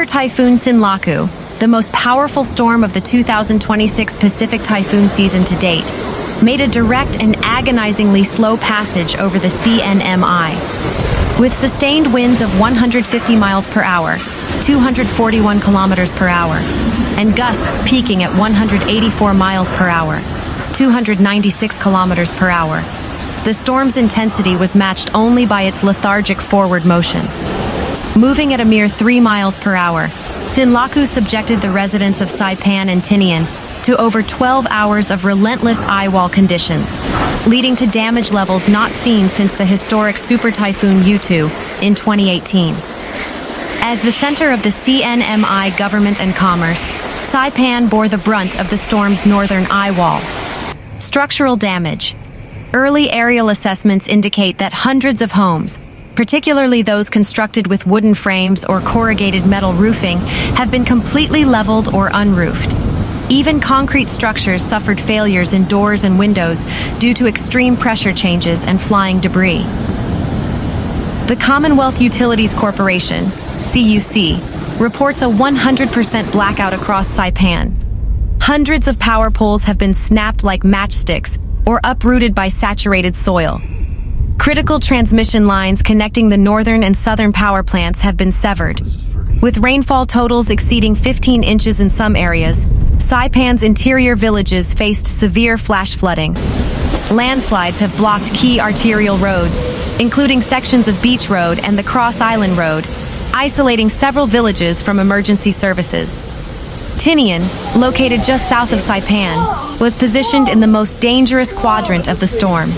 Super Typhoon Sinlaku, the most powerful storm of the 2026 Pacific typhoon season to date, made a direct and agonizingly slow passage over the CNMI. With sustained winds of 150 miles per hour, 241 kilometers per hour, and gusts peaking at 184 miles per hour, 296 kilometers per hour, the storm's intensity was matched only by its lethargic forward motion. Moving at a mere 3 miles per hour, Sinlaku subjected the residents of Saipan and Tinian to over 12 hours of relentless eye wall conditions, leading to damage levels not seen since the historic Super Typhoon U2 in 2018. As the center of the CNMI government and commerce, Saipan bore the brunt of the storm's northern eye wall. Structural damage. Early aerial assessments indicate that hundreds of homes, particularly those constructed with wooden frames or corrugated metal roofing, have been completely leveled or unroofed. Even concrete structures suffered failures in doors and windows due to extreme pressure changes and flying debris. The Commonwealth Utilities Corporation, CUC, reports a 100% blackout across Saipan. Hundreds of power poles have been snapped like matchsticks or uprooted by saturated soil. Critical transmission lines connecting the northern and southern power plants have been severed. With rainfall totals exceeding 15 inches in some areas, Saipan's interior villages faced severe flash flooding. Landslides have blocked key arterial roads, including sections of Beach Road and the Cross Island Road, isolating several villages from emergency services. Tinian, located just south of Saipan, was positioned in the most dangerous quadrant of the storm.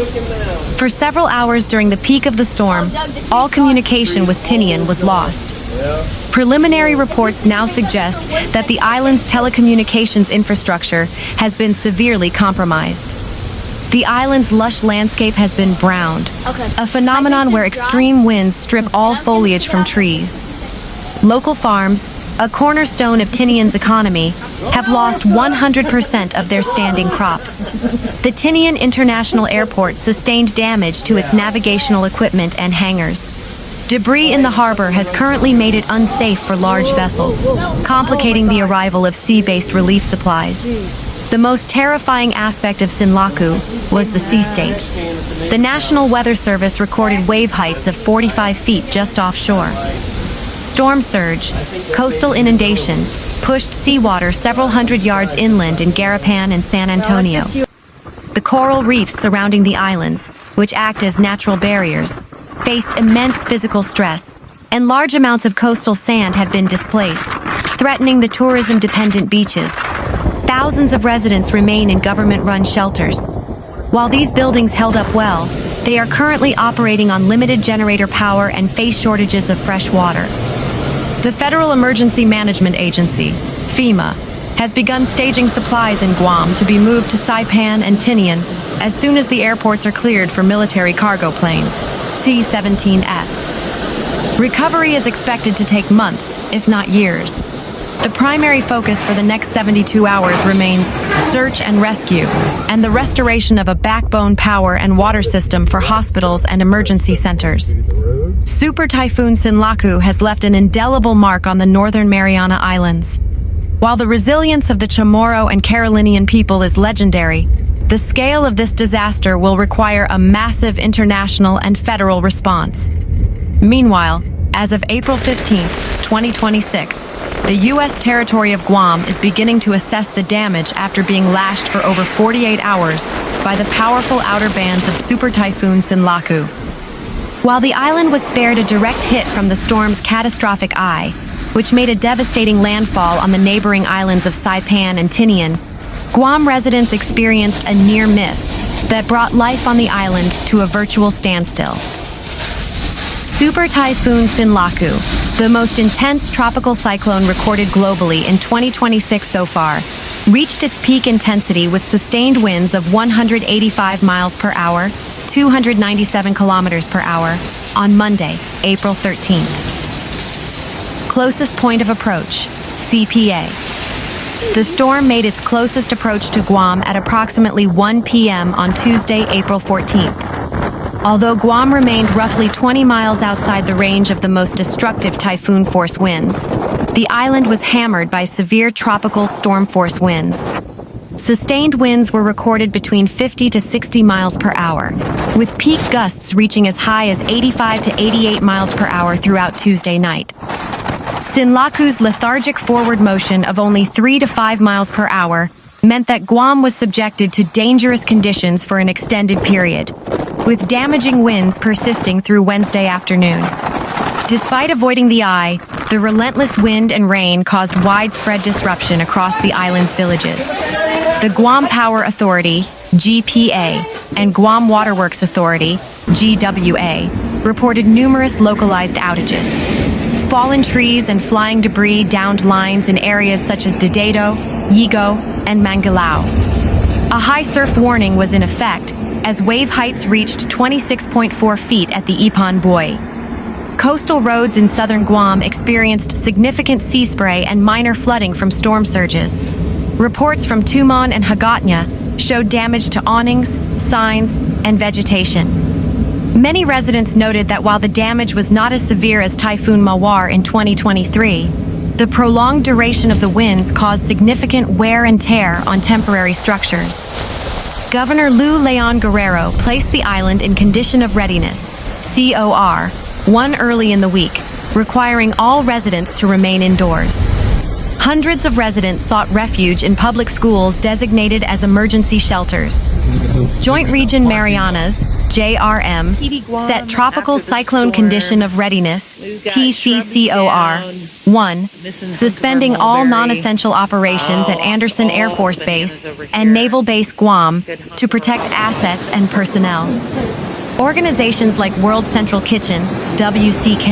For several hours during the peak of the storm, all communication with Tinian was lost. Preliminary reports now suggest that the island's telecommunications infrastructure has been severely compromised. The island's lush landscape has been browned, a phenomenon where extreme winds strip all foliage from trees. Local farms, a cornerstone of Tinian's economy, have lost 100% of their standing crops. The Tinian International Airport sustained damage to its navigational equipment and hangars. Debris in the harbor has currently made it unsafe for large vessels, complicating the arrival of sea-based relief supplies. The most terrifying aspect of Sinlaku was the sea state. The National Weather Service recorded wave heights of 45 feet just offshore. Storm surge, coastal inundation, pushed seawater several hundred yards inland in Garapan and San Antonio. The coral reefs surrounding the islands, which act as natural barriers, faced immense physical stress, and large amounts of coastal sand have been displaced, threatening the tourism-dependent beaches. Thousands of residents remain in government-run shelters. While these buildings held up well, they are currently operating on limited generator power and face shortages of fresh water. The Federal Emergency Management Agency, FEMA, has begun staging supplies in Guam to be moved to Saipan and Tinian as soon as the airports are cleared for military cargo planes, C-17S. Recovery is expected to take months, if not years. The primary focus for the next 72 hours remains search and rescue, and the restoration of a backbone power and water system for hospitals and emergency centers. Super Typhoon Sinlaku has left an indelible mark on the Northern Mariana Islands. While the resilience of the Chamorro and Carolinian people is legendary, the scale of this disaster will require a massive international and federal response. Meanwhile, as of April 15, 2026, the U.S. territory of Guam is beginning to assess the damage after being lashed for over 48 hours by the powerful outer bands of Super Typhoon Sinlaku. While the island was spared a direct hit from the storm's catastrophic eye, which made a devastating landfall on the neighboring islands of Saipan and Tinian, Guam residents experienced a near miss that brought life on the island to a virtual standstill. Super Typhoon Sinlaku, the most intense tropical cyclone recorded globally in 2026 so far, reached its peak intensity with sustained winds of 185 miles per hour, 297 kilometers per hour, on Monday, April 13th. Closest point of approach, CPA. The storm made its closest approach to Guam at approximately 1 p.m. on Tuesday, April 14th. Although Guam remained roughly 20 miles outside the range of the most destructive typhoon-force winds, the island was hammered by severe tropical storm force winds. Sustained winds were recorded between 50 to 60 miles per hour, with peak gusts reaching as high as 85 to 88 miles per hour throughout Tuesday night. Sinlaku's lethargic forward motion of only 3 to 5 miles per hour meant that Guam was subjected to dangerous conditions for an extended period, with damaging winds persisting through Wednesday afternoon. Despite avoiding the eye, the relentless wind and rain caused widespread disruption across the island's villages. The Guam Power Authority, GPA, and Guam Waterworks Authority, GWA, reported numerous localized outages. Fallen trees and flying debris downed lines in areas such as Dededo, Yigo, and Mangalao. A high surf warning was in effect as wave heights reached 26.4 feet at the Ipan Buoy. Coastal roads in southern Guam experienced significant sea spray and minor flooding from storm surges. Reports from Tumon and Hagatna showed damage to awnings, signs, and vegetation. Many residents noted that while the damage was not as severe as Typhoon Mawar in 2023, the prolonged duration of the winds caused significant wear and tear on temporary structures. Governor Lou Leon Guerrero placed the island in condition of readiness, COR, one early in the week, requiring all residents to remain indoors. Hundreds of residents sought refuge in public schools designated as emergency shelters. Joint Region Marianas, JRM, set Tropical Cyclone Condition of Readiness, TCCOR, 1, suspending all non-essential operations at Andersen Air Force Base and Naval Base Guam to protect assets and personnel. Organizations like World Central Kitchen, WCK,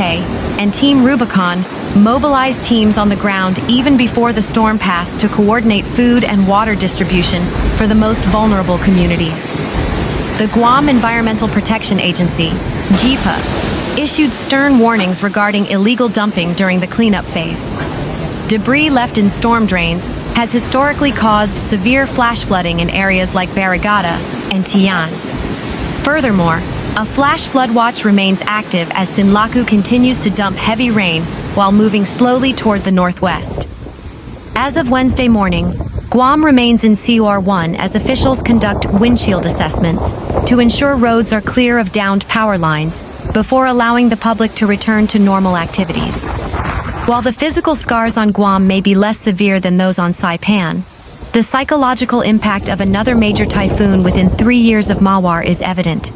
and Team Rubicon mobilized teams on the ground even before the storm passed to coordinate food and water distribution for the most vulnerable communities. The Guam Environmental Protection Agency, GEPA, issued stern warnings regarding illegal dumping during the cleanup phase. Debris left in storm drains has historically caused severe flash flooding in areas like Barrigada and Tinian. Furthermore, a flash flood watch remains active as Sinlaku continues to dump heavy rain while moving slowly toward the northwest. As of Wednesday morning, Guam remains in COR1 as officials conduct windshield assessments to ensure roads are clear of downed power lines before allowing the public to return to normal activities. While the physical scars on Guam may be less severe than those on Saipan, the psychological impact of another major typhoon within 3 years of Mawar is evident.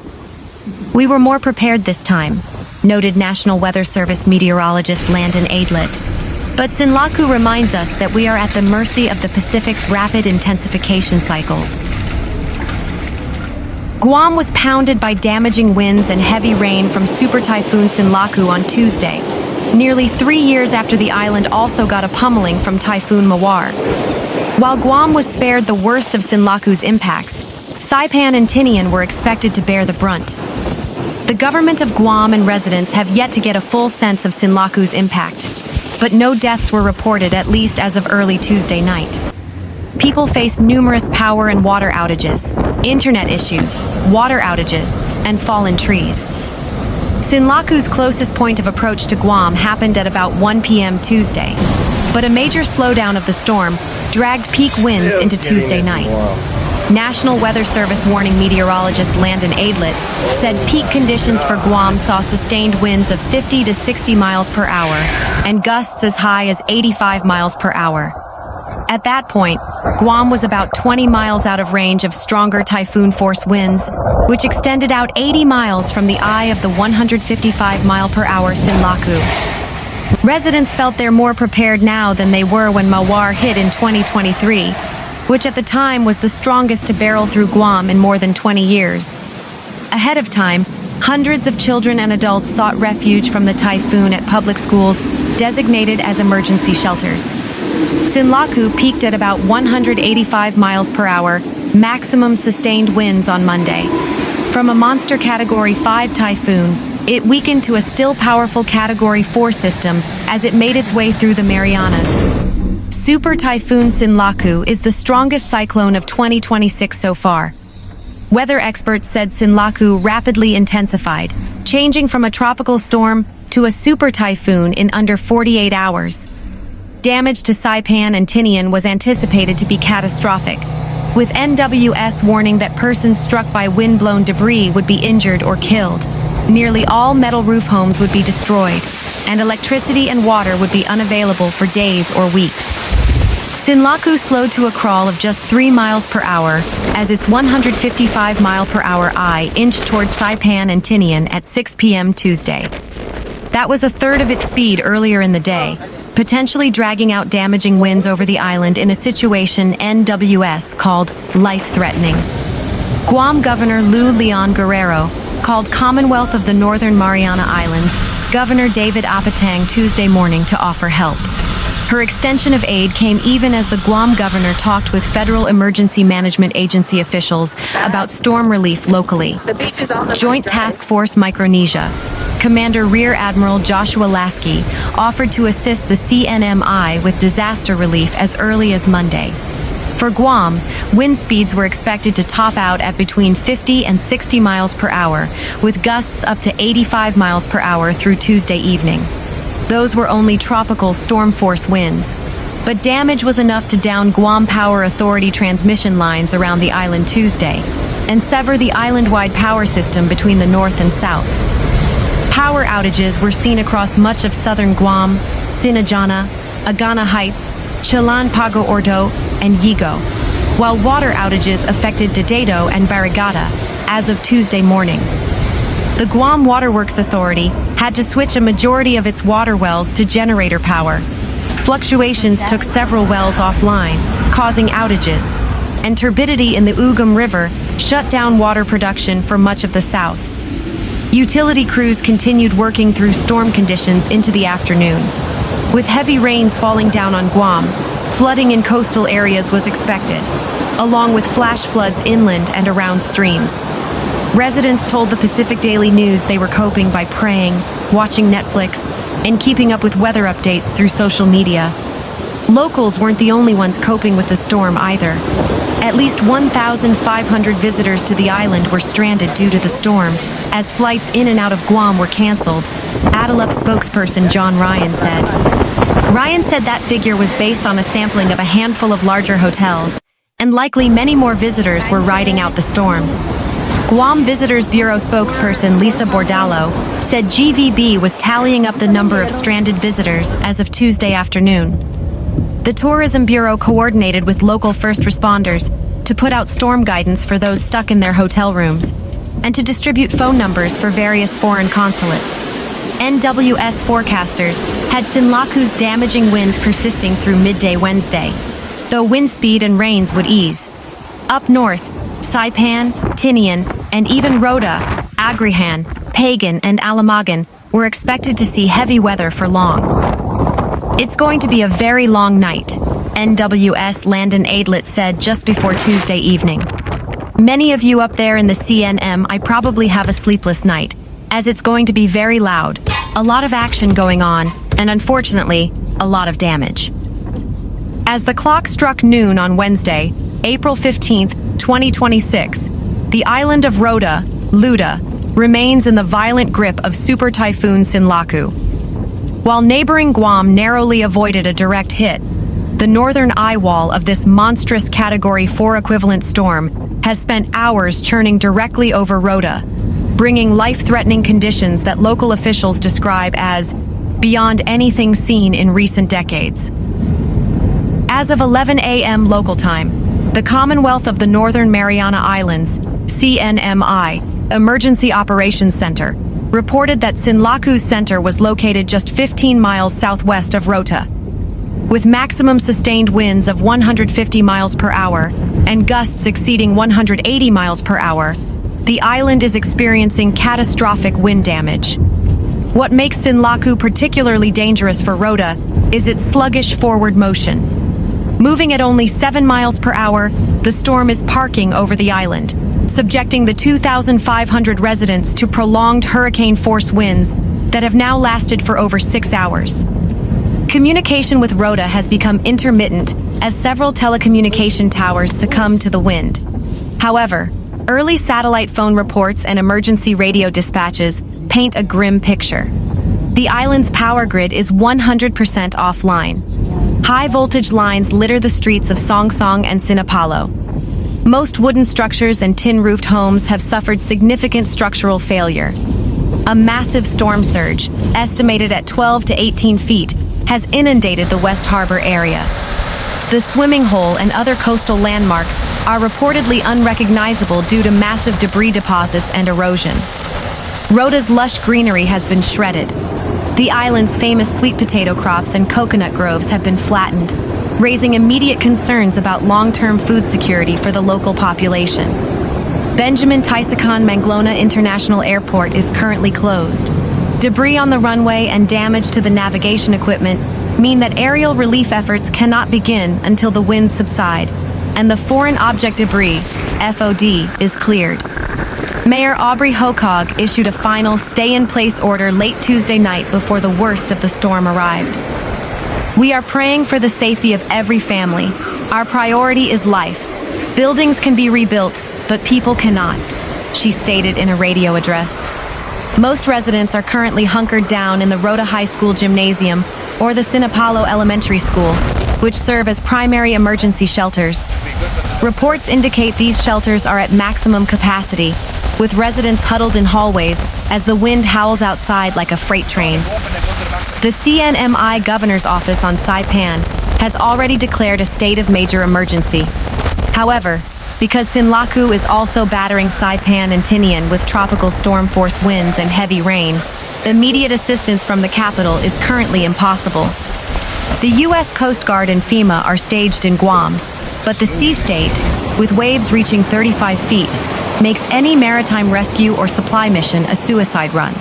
We were more prepared this time, noted National Weather Service meteorologist Landon Aidlet. But Sinlaku reminds us that we are at the mercy of the Pacific's rapid intensification cycles. Guam was pounded by damaging winds and heavy rain from Super Typhoon Sinlaku on Tuesday, nearly 3 years after the island also got a pummeling from Typhoon Mawar. While Guam was spared the worst of Sinlaku's impacts, Saipan and Tinian were expected to bear the brunt. The government of Guam and residents have yet to get a full sense of Sinlaku's impact, but no deaths were reported, at least as of early Tuesday night. People faced numerous power and water outages, internet issues, water outages, and fallen trees. Sinlaku's closest point of approach to Guam happened at about 1 p.m. Tuesday, but a major slowdown of the storm dragged peak winds into Tuesday night. National Weather Service warning meteorologist Landon Aidlet said peak conditions for Guam saw sustained winds of 50 to 60 miles per hour and gusts as high as 85 miles per hour. At that point, Guam was about 20 miles out of range of stronger typhoon force winds, which extended out 80 miles from the eye of the 155 mile per hour Sinlaku. Residents felt they're more prepared now than they were when Mawar hit in 2023, which at the time was the strongest to barrel through Guam in more than 20 years. Ahead of time, hundreds of children and adults sought refuge from the typhoon at public schools designated as emergency shelters. Sinlaku peaked at about 185 miles per hour, maximum sustained winds on Monday. From a monster Category 5 typhoon, it weakened to a still powerful Category 4 system as it made its way through the Marianas. Super Typhoon Sinlaku is the strongest cyclone of 2026 so far. Weather experts said Sinlaku rapidly intensified, changing from a tropical storm to a super typhoon in under 48 hours. Damage to Saipan and Tinian was anticipated to be catastrophic, with NWS warning that persons struck by wind-blown debris would be injured or killed. Nearly all metal roof homes would be destroyed, and electricity and water would be unavailable for days or weeks. Sinlaku slowed to a crawl of just 3 miles per hour as its 155-mile-per-hour eye inched towards Saipan and Tinian at 6 p.m. Tuesday. That was a third of its speed earlier in the day, potentially dragging out damaging winds over the island in a situation NWS called life-threatening. Guam Governor Lou Leon Guerrero called Commonwealth of the Northern Mariana Islands Governor David Apatang Tuesday morning to offer help. Her extension of aid came even as the Guam governor talked with Federal Emergency Management Agency officials about storm relief locally. Joint Task Force Micronesia Commander Rear Admiral Joshua Lasky offered to assist the CNMI with disaster relief as early as Monday. For Guam, wind speeds were expected to top out at between 50 and 60 miles per hour, with gusts up to 85 miles per hour through Tuesday evening. Those were only tropical storm force winds, but damage was enough to down Guam Power Authority transmission lines around the island Tuesday and sever the island-wide power system between the north and south. Power outages were seen across much of southern Guam, Sinajana, Agana Heights, Chilan Pago Ordo, and Yigo, while water outages affected Dededo and Barrigada as of Tuesday morning. The Guam Waterworks Authority had to switch a majority of its water wells to generator power. Fluctuations took several wells offline, causing outages, and turbidity in the Ugum River shut down water production for much of the south. Utility crews continued working through storm conditions into the afternoon. With heavy rains falling down on Guam, flooding in coastal areas was expected, along with flash floods inland and around streams. Residents told the Pacific Daily News they were coping by praying, watching Netflix, and keeping up with weather updates through social media. Locals weren't the only ones coping with the storm either. At least 1,500 visitors to the island were stranded due to the storm, as flights in and out of Guam were canceled, Adelup spokesperson John Ryan said. Ryan said that figure was based on a sampling of a handful of larger hotels, and likely many more visitors were riding out the storm. Guam Visitors Bureau spokesperson Lisa Bordallo said GVB was tallying up the number of stranded visitors as of Tuesday afternoon. The Tourism Bureau coordinated with local first responders to put out storm guidance for those stuck in their hotel rooms and to distribute phone numbers for various foreign consulates. NWS forecasters had Sinlaku's damaging winds persisting through midday Wednesday, though wind speed and rains would ease. Up north, Saipan, Tinian, and even Rota, Agrihan, Pagan, and Alamagan were expected to see heavy weather for long. It's going to be a very long night, NWS Landon Aidlet said just before Tuesday evening. Many of you up there in the CNM, I probably have a sleepless night, as it's going to be very loud, a lot of action going on, and unfortunately, a lot of damage. As the clock struck noon on Wednesday, April 15th, 2026, the island of Rota, Luda, remains in the violent grip of Super Typhoon Sinlaku. While neighboring Guam narrowly avoided a direct hit, the northern eye wall of this monstrous Category 4 equivalent storm has spent hours churning directly over Rota, bringing life-threatening conditions that local officials describe as beyond anything seen in recent decades. As of 11 a.m. local time, the Commonwealth of the Northern Mariana Islands, CNMI, Emergency Operations Center, reported that Sinlaku's center was located just 15 miles southwest of Rota. With maximum sustained winds of 150 miles per hour and gusts exceeding 180 miles per hour, the island is experiencing catastrophic wind damage. What makes Sinlaku particularly dangerous for Rota is its sluggish forward motion. Moving at only 7 miles per hour, the storm is parking over the island, subjecting the 2,500 residents to prolonged hurricane-force winds that have now lasted for over 6 hours. Communication with Rota has become intermittent as several telecommunication towers succumb to the wind. However, early satellite phone reports and emergency radio dispatches paint a grim picture. The island's power grid is 100% offline. High voltage lines litter the streets of Songsong and Sinapalo. Most wooden structures and tin-roofed homes have suffered significant structural failure. A massive storm surge, estimated at 12 to 18 feet, has inundated the West Harbor area. The swimming hole and other coastal landmarks are reportedly unrecognizable due to massive debris deposits and erosion. Rota's lush greenery has been shredded. The island's famous sweet potato crops and coconut groves have been flattened, raising immediate concerns about long-term food security for the local population. Benjamin Taisakan Manglona International Airport is currently closed. Debris on the runway and damage to the navigation equipment mean that aerial relief efforts cannot begin until the winds subside, and the foreign object debris, FOD, is cleared. Mayor Aubrey Hokog issued a final stay-in-place order late Tuesday night before the worst of the storm arrived. "We are praying for the safety of every family. Our priority is life. Buildings can be rebuilt, but people cannot," she stated in a radio address. Most residents are currently hunkered down in the Rota High School Gymnasium or the Sinapalo Elementary School, which serve as primary emergency shelters. Reports indicate these shelters are at maximum capacity, with residents huddled in hallways as the wind howls outside like a freight train. The CNMI Governor's Office on Saipan has already declared a state of major emergency. However, because Sinlaku is also battering Saipan and Tinian with tropical storm force winds and heavy rain, immediate assistance from the capital is currently impossible. The U.S. Coast Guard and FEMA are staged in Guam, but the sea state, with waves reaching 35 feet, makes any maritime rescue or supply mission a suicide run.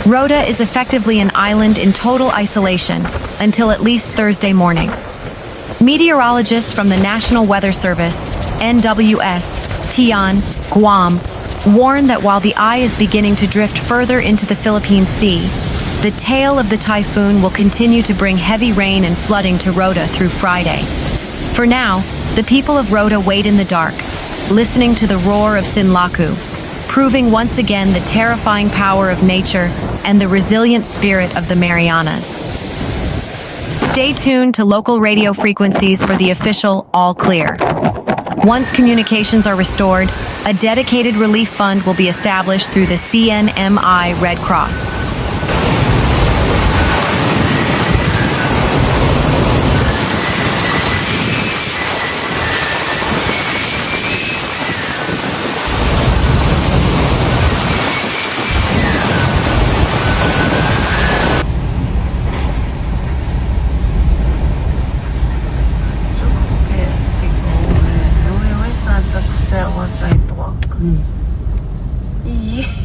Rota is effectively an island in total isolation until at least Thursday morning. Meteorologists from the National Weather Service, NWS, Tinian, Guam, warn that while the eye is beginning to drift further into the Philippine Sea, the tail of the typhoon will continue to bring heavy rain and flooding to Rota through Friday. For now, the people of Rota wait in the dark, listening to the roar of Sinlaku, proving once again the terrifying power of nature and the resilient spirit of the Marianas. Stay tuned to local radio frequencies for the official all clear. Once communications are restored, a dedicated relief fund will be established through the CNMI Red Cross. Iya.